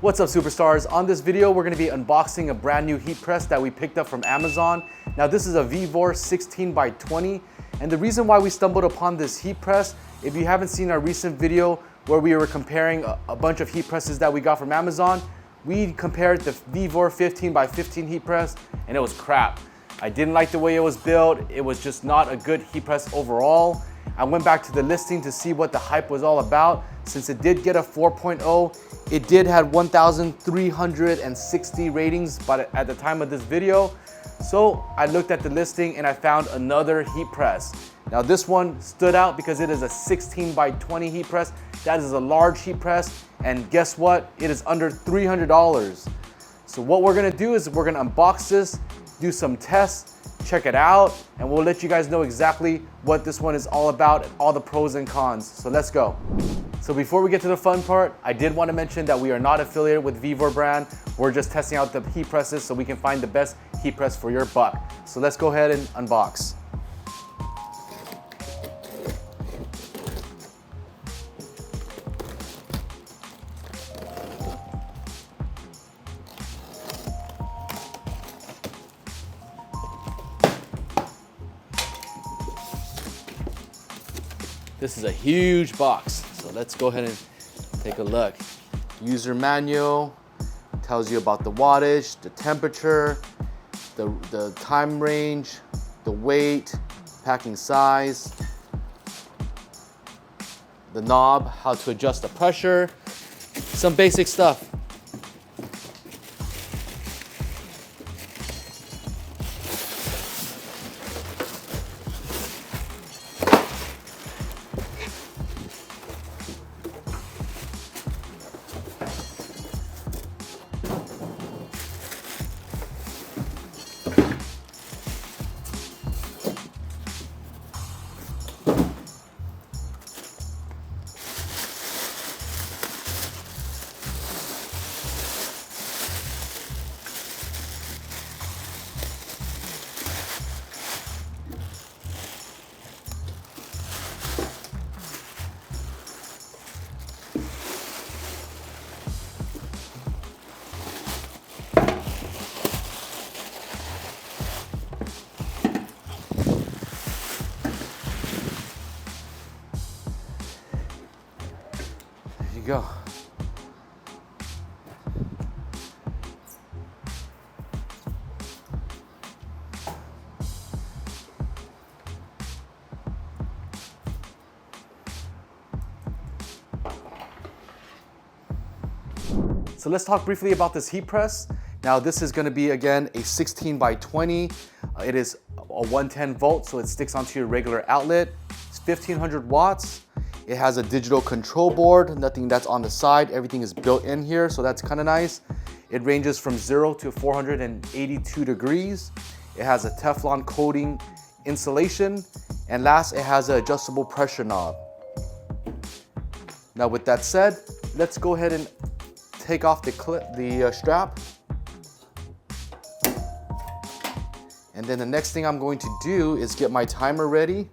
What's up, superstars? On this video, we're gonna be unboxing a brand new heat press that we picked up from Amazon. Now, this is a VEVOR 16x20, and the reason why we stumbled upon this heat press, if you haven't seen our recent video where we were comparing a bunch of heat presses that we got from Amazon, we compared the VEVOR 15x15 heat press, and it was crap. I didn't like the way it was built. It was just not a good heat press overall. I went back to the listing to see what the hype was all about. Since it did get a 4.0, it did have 1,360 ratings at the time of this video. So I looked at the listing and I found another heat press. Now this one stood out because it is a 16x20 heat press. That is a large heat press, and guess what? It is under $300. So what we're gonna do is we're gonna unbox this, do some tests, check it out, and we'll let you guys know exactly what this one is all about, all the pros and cons. So let's go. So before we get to the fun part, I did want to mention that we are not affiliated with VEVOR brand. We're just testing out the heat presses so we can find the best heat press for your buck. So let's go ahead and unbox. This is a huge box, so let's go ahead and take a look. User manual tells you about the wattage, the temperature, the time range, the weight, packing size, the knob, how to adjust the pressure, some basic stuff. Go. So let's talk briefly about this heat press. Now this is going to be, again, a 16x20. It is a 110 volt, so it sticks onto your regular outlet. It's 1500 watts. It has a digital control board, nothing that's on the side. Everything is built in here, so that's kind of nice. It ranges from 0 to 482 degrees. It has a Teflon coating insulation. And last, it has an adjustable pressure knob. Now with that said, let's go ahead and take off the strap. And then the next thing I'm going to do is get my timer ready.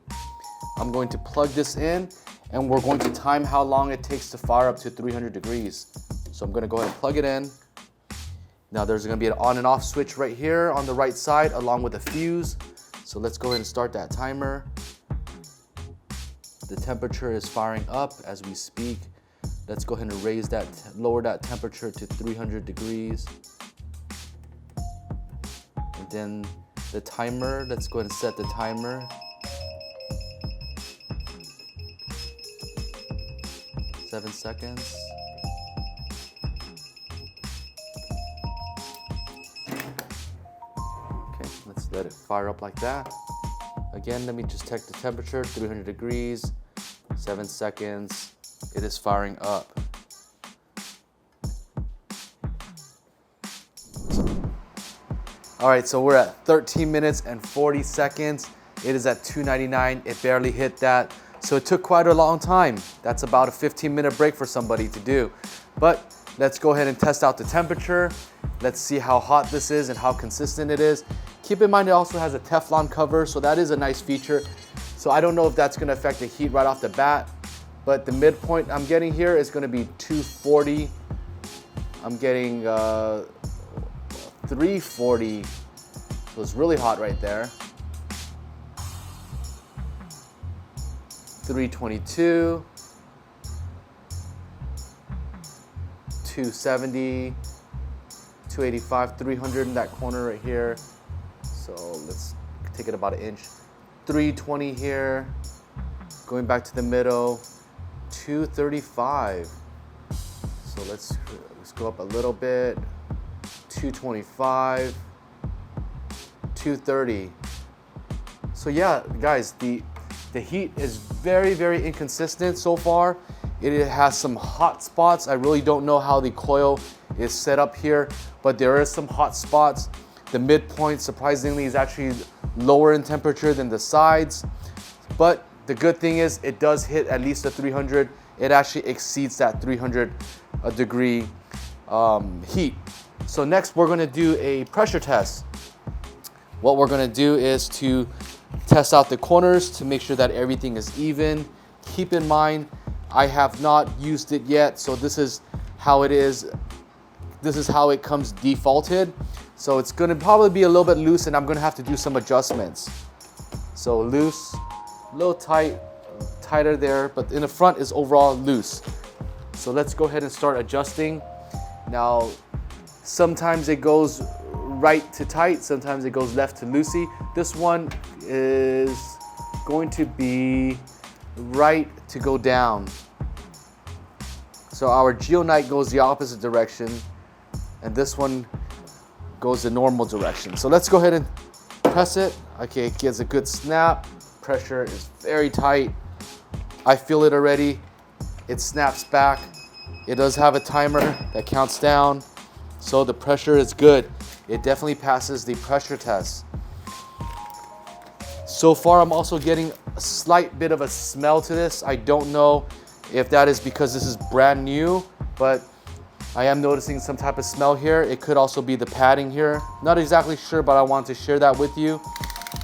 I'm going to plug this in, and we're going to time how long it takes to fire up to 300 degrees. So I'm gonna go ahead and plug it in. Now there's gonna be an on and off switch right here on the right side along with a fuse. So let's go ahead and start that timer. The temperature is firing up as we speak. Let's go ahead and lower that temperature to 300 degrees. And then the timer, let's go ahead and set the timer. 7 seconds. Okay, let's let it fire up like that. Again, let me just check the temperature, 300 degrees, 7 seconds. It is firing up. All right, so we're at 13 minutes and 40 seconds. It is at 299. It barely hit that. So it took quite a long time. That's about a 15-minute break for somebody to do. But let's go ahead and test out the temperature. Let's see how hot this is and how consistent it is. Keep in mind it also has a Teflon cover, so that is a nice feature. So I don't know if that's gonna affect the heat right off the bat, but the midpoint I'm getting here is gonna be 240 I'm getting 340, so it's really hot right there. 322, 270, 285, 300 in that corner right here. So let's take it about an inch. 320 here, going back to the middle, 235. So let's go up a little bit, 225, 230. So yeah, guys, the heat is very, very inconsistent so far. It has some hot spots. I really don't know how the coil is set up here, but there is some hot spots. The midpoint, surprisingly, is actually lower in temperature than the sides. But the good thing is it does hit at least a 300. It actually exceeds that 300 degree heat. So next we're gonna do a pressure test. What we're gonna do is to test out the corners to make sure that everything is even. Keep in mind, I have not used it yet, so this is how it is. This is how it comes defaulted. So it's gonna probably be a little bit loose and I'm gonna have to do some adjustments. So loose, a little tight, tighter there, but in the front is overall loose. So let's go ahead and start adjusting. Now, sometimes it goes right to tight, sometimes it goes left to loosey. This one is going to be right to go down. So our Geonite goes the opposite direction, and this one goes the normal direction. So let's go ahead and press it. Okay, it gives a good snap. Pressure is very tight. I feel it already. It snaps back. It does have a timer that counts down. So the pressure is good. It definitely passes the pressure test. So far, I'm also getting a slight bit of a smell to this. I don't know if that is because this is brand new, but I am noticing some type of smell here. It could also be the padding here. Not exactly sure, but I want to share that with you.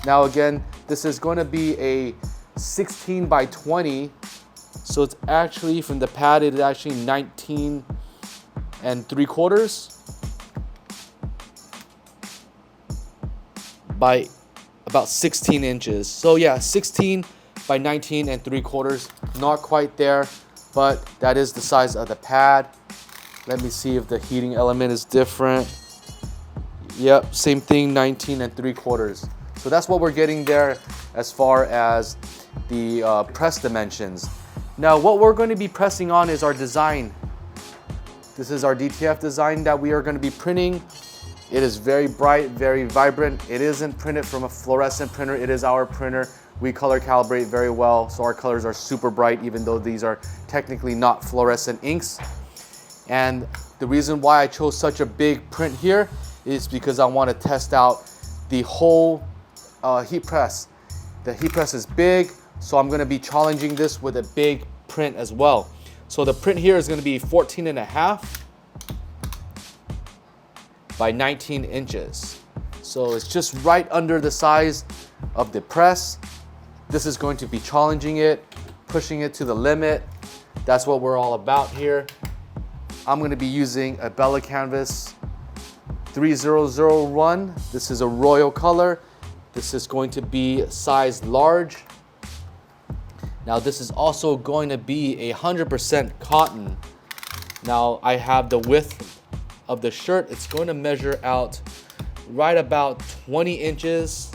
Now again, this is going to be a 16 by 20. So it's actually, from the pad, it is actually 19 3/4 by about 16 inches. So yeah, 16 by 19 3/4, not quite there, but that is the size of the pad. Let me see if the heating element is different. Yep, same thing, 19 3/4. So that's what we're getting there as far as the press dimensions. Now what we're going to be pressing on is our design. This is our DTF design that we are going to be printing. It is very bright, very vibrant. It isn't printed from a fluorescent printer. It is our printer. We color calibrate very well, so our colors are super bright, even though these are technically not fluorescent inks. And the reason why I chose such a big print here is because I want to test out the whole heat press. The heat press is big, so I'm going to be challenging this with a big print as well. So the print here is going to be 14.5 by 19 inches. So it's just right under the size of the press. This is going to be challenging it, pushing it to the limit. That's what we're all about here. I'm going to be using a Bella Canvas 3001. This is a royal color. This is going to be size large. Now this is also going to be 100% cotton. Now I have the width of the shirt. It's going to measure out right about 20 inches.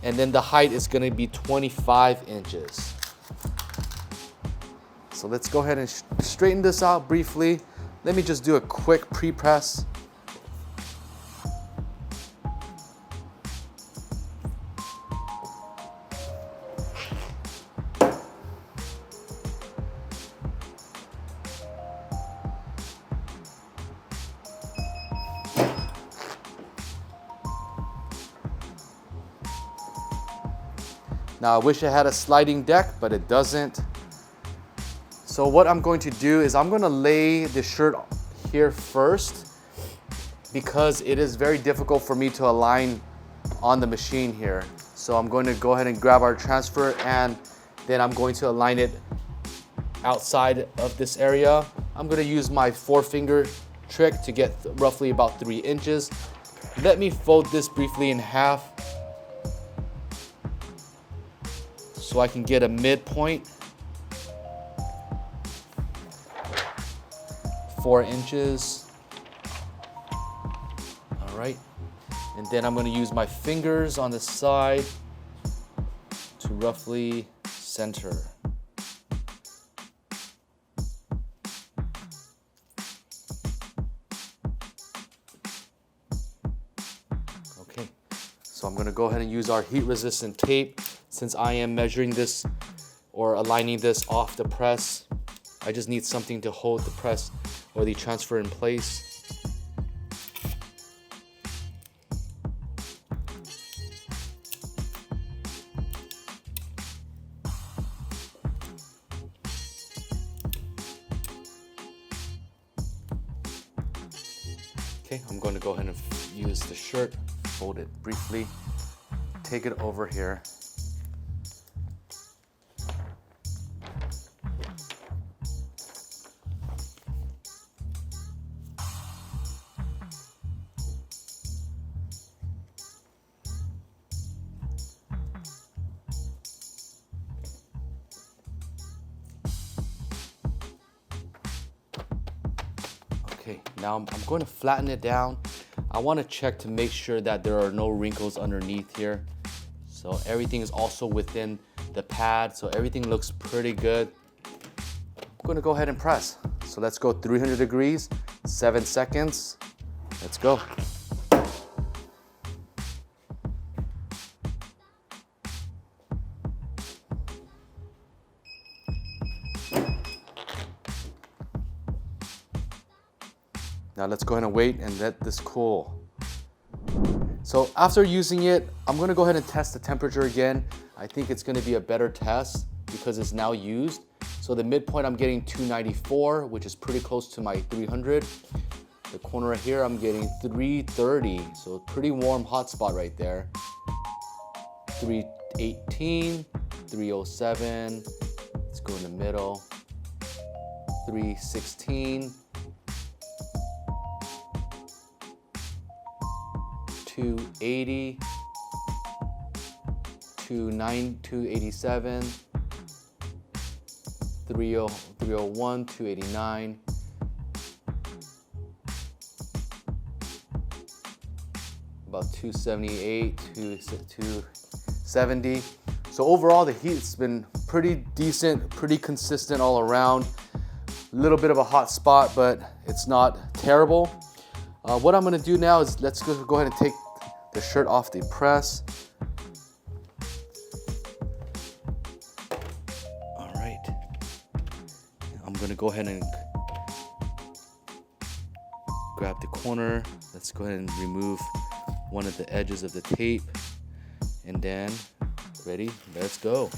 And then the height is going to be 25 inches. So let's go ahead and straighten this out briefly. Let me just do a quick pre-press. Now I wish it had a sliding deck, but it doesn't. So what I'm going to do is I'm going to lay the shirt here first, because it is very difficult for me to align on the machine here. So I'm going to go ahead and grab our transfer, and then I'm going to align it outside of this area. I'm going to use my forefinger trick to get roughly about 3 inches. Let me fold this briefly in half so I can get a midpoint. 4 inches. All right. And then I'm going to use my fingers on the side to roughly center. Okay, so I'm going to go ahead and use our heat resistant tape. Since I am measuring this or aligning this off the press, I just need something to hold the press or the transfer in place. Okay, I'm going to go ahead and use the shirt, fold it briefly, take it over here. Okay, now I'm going to flatten it down. I want to check to make sure that there are no wrinkles underneath here. So everything is also within the pad, so everything looks pretty good. I'm going to go ahead and press. So let's go 300 degrees, 7 seconds. Let's go. Now let's go ahead and wait and let this cool. So after using it, I'm gonna go ahead and test the temperature again. I think it's gonna be a better test because it's now used. So the midpoint, I'm getting 294, which is pretty close to my 300. The corner right here, I'm getting 330. So pretty warm hot spot right there. 318, 307. Let's go in the middle. 316. 280, 287, 301, 289, about 278, 270. So overall, the heat's been pretty decent, pretty consistent all around. A little bit of a hot spot, but it's not terrible. What I'm gonna do now is let's go ahead and take the shirt off the press. All right. I'm gonna go ahead and grab the corner. Let's go ahead and remove one of the edges of the tape. And then, ready, let's go.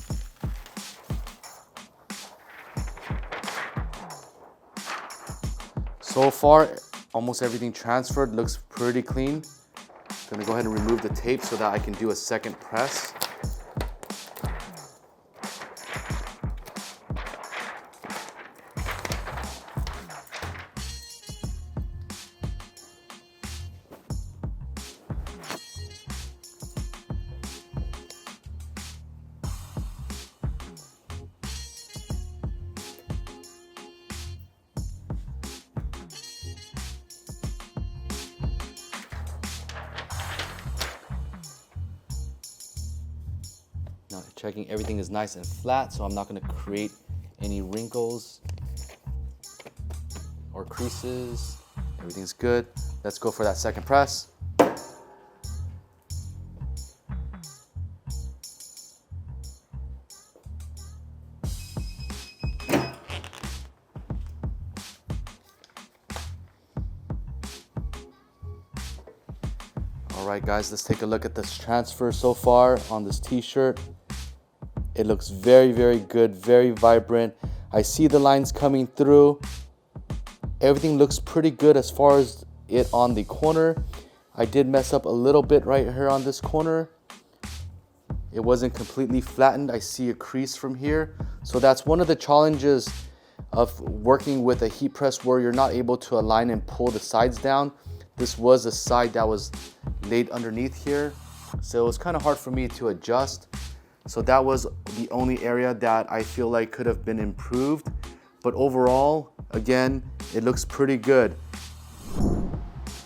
So far, almost everything transferred, looks pretty clean. Gonna go ahead and remove the tape so that I can do a second press. Now checking everything is nice and flat, so I'm not going to create any wrinkles or creases. Everything's good. Let's go for that second press. All right, guys, let's take a look at this transfer so far on this t-shirt. It looks very, very good, very vibrant. I see the lines coming through. Everything looks pretty good as far as it on the corner. I did mess up a little bit right here on this corner. It wasn't completely flattened. I see a crease from here. So that's one of the challenges of working with a heat press where you're not able to align and pull the sides down. This was the side that was laid underneath here, so it was kind of hard for me to adjust. So that was the only area that I feel like could have been improved. But overall, again, it looks pretty good.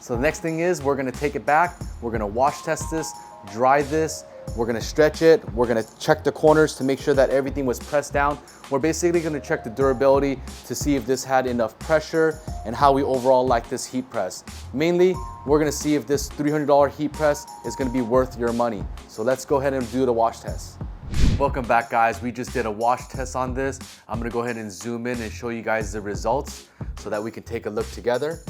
So the next thing is we're gonna take it back, we're gonna wash test this, dry this, we're gonna stretch it, we're gonna check the corners to make sure that everything was pressed down. We're basically gonna check the durability to see if this had enough pressure and how we overall like this heat press. Mainly, we're gonna see if this $300 heat press is gonna be worth your money. So let's go ahead and do the wash test. Welcome back, guys. We just did a wash test on this. I'm gonna go ahead and zoom in and show you guys the results so that we can take a look together.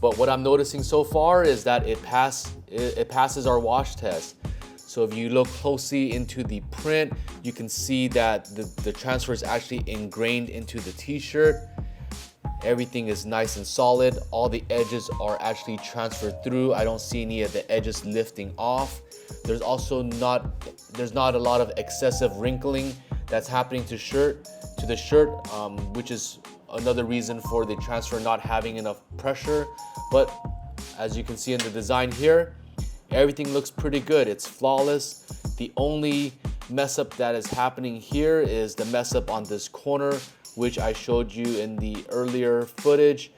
But what I'm noticing so far is that it passes our wash test. So if you look closely into the print, you can see that the transfer is actually ingrained into the t-shirt. Everything is nice and solid. All the edges are actually transferred through. I don't see any of the edges lifting off. There's also not a lot of excessive wrinkling that's happening to the shirt, which is another reason for the transfer not having enough pressure. But as you can see in the design here, everything looks pretty good. It's flawless. The only mess up that is happening here is the mess up on this corner, which I showed you in the earlier footage.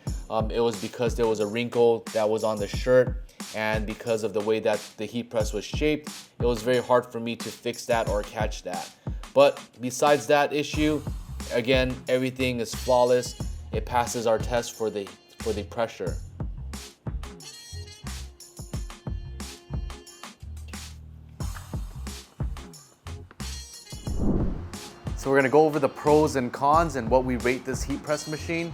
It was because there was a wrinkle that was on the shirt, and because of the way that the heat press was shaped, it was very hard for me to fix that or catch that. But besides that issue, again, everything is flawless. It passes our test for the pressure. So we're gonna go over the pros and cons and what we rate this heat press machine.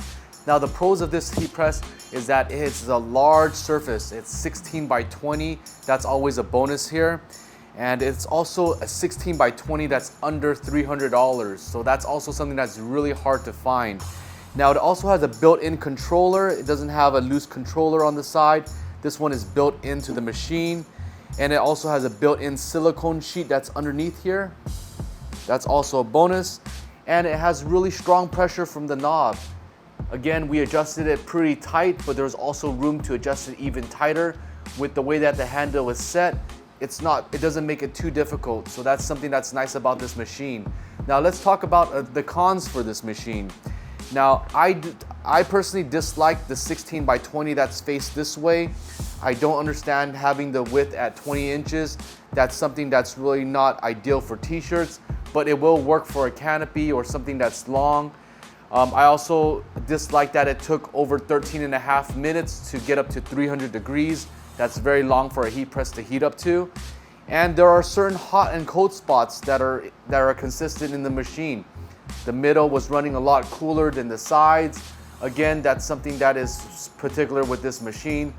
Now the pros of this heat press is that it's a large surface. It's 16 by 20. That's always a bonus here. And it's also a 16 by 20 that's under $300. So that's also something that's really hard to find. Now it also has a built-in controller. It doesn't have a loose controller on the side. This one is built into the machine. And it also has a built-in silicone sheet that's underneath here. That's also a bonus. And it has really strong pressure from the knob. Again, we adjusted it pretty tight, but there's also room to adjust it even tighter. With the way that the handle is set, it doesn't make it too difficult. So that's something that's nice about this machine. Now let's talk about the cons for this machine. Now I personally dislike the 16 by 20 that's faced this way. I don't understand having the width at 20 inches. That's something that's really not ideal for t-shirts, but it will work for a canopy or something that's long. I also dislike that it took over 13.5 minutes to get up to 300 degrees. That's very long for a heat press to heat up to. And there are certain hot and cold spots that are consistent in the machine. The middle was running a lot cooler than the sides. Again, that's something that is particular with this machine.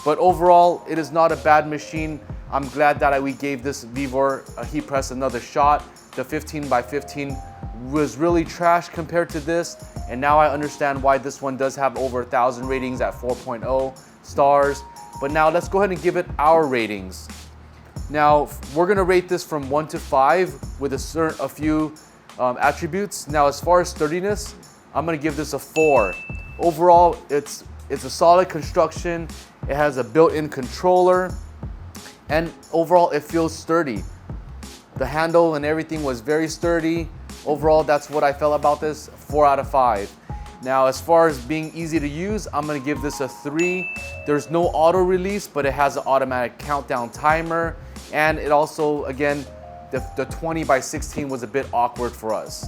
But overall, it is not a bad machine. I'm glad that we gave this VEVOR heat press another shot. The 15 by 15 was really trash compared to this, and now I understand why this one does have over 1,000 ratings at 4.0 stars. But now let's go ahead and give it our ratings. Now we're gonna rate this from 1 to 5 with a few attributes. Now as far as sturdiness, I'm gonna give this a 4. Overall, it's a solid construction. It has a built-in controller, and overall it feels sturdy. The handle and everything was very sturdy. Overall, that's what I felt about this, 4 out of 5. Now, as far as being easy to use, I'm gonna give this a 3. There's no auto release, but it has an automatic countdown timer. And it also, again, the 20 by 16 was a bit awkward for us.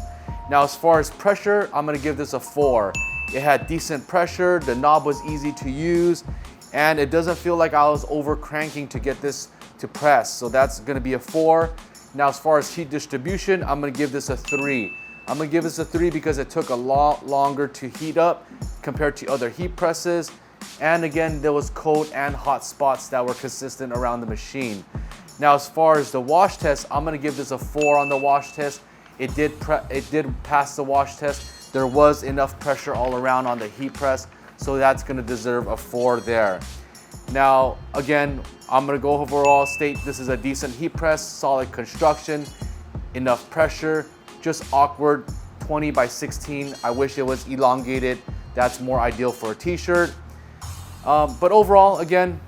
Now, as far as pressure, I'm gonna give this a 4. It had decent pressure, the knob was easy to use, and it doesn't feel like I was over cranking to get this to press. So that's gonna be a 4. Now, as far as heat distribution, I'm gonna give this a 3. I'm gonna give this a 3 because it took a lot longer to heat up compared to other heat presses. And again, there was cold and hot spots that were consistent around the machine. Now, as far as the wash test, I'm gonna give this a 4 on the wash test. It did pass the wash test. There was enough pressure all around on the heat press, so that's gonna deserve a 4 there. Now, again, I'm gonna go overall state this is a decent heat press, solid construction, enough pressure, just awkward 20 by 16. I wish it was elongated. That's more ideal for a t-shirt. But overall, again,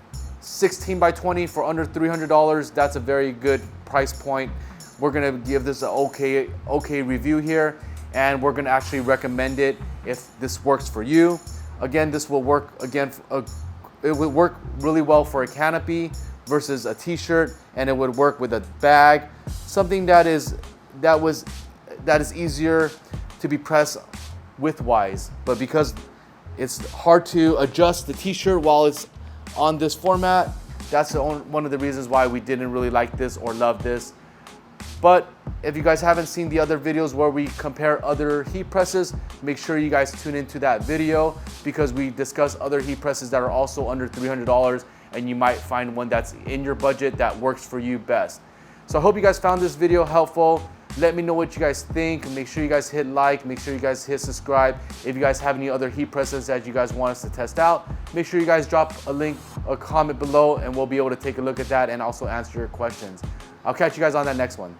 16 by 20 for under $300. That's a very good price point. We're gonna give this an okay review here, and we're gonna actually recommend it if this works for you. Again, this will work, it would work really well for a canopy versus a t-shirt, and it would work with a bag, something that is easier to be pressed widthwise. But because it's hard to adjust the t-shirt while it's on this format, that's one of the reasons why we didn't really like this or love this. But if you guys haven't seen the other videos where we compare other heat presses, make sure you guys tune into that video, because we discuss other heat presses that are also under $300, and you might find one that's in your budget that works for you best. So I hope you guys found this video helpful. Let me know what you guys think. Make sure you guys hit like, make sure you guys hit subscribe. If you guys have any other heat presses that you guys want us to test out, make sure you guys drop a comment below, and we'll be able to take a look at that and also answer your questions. I'll catch you guys on that next one.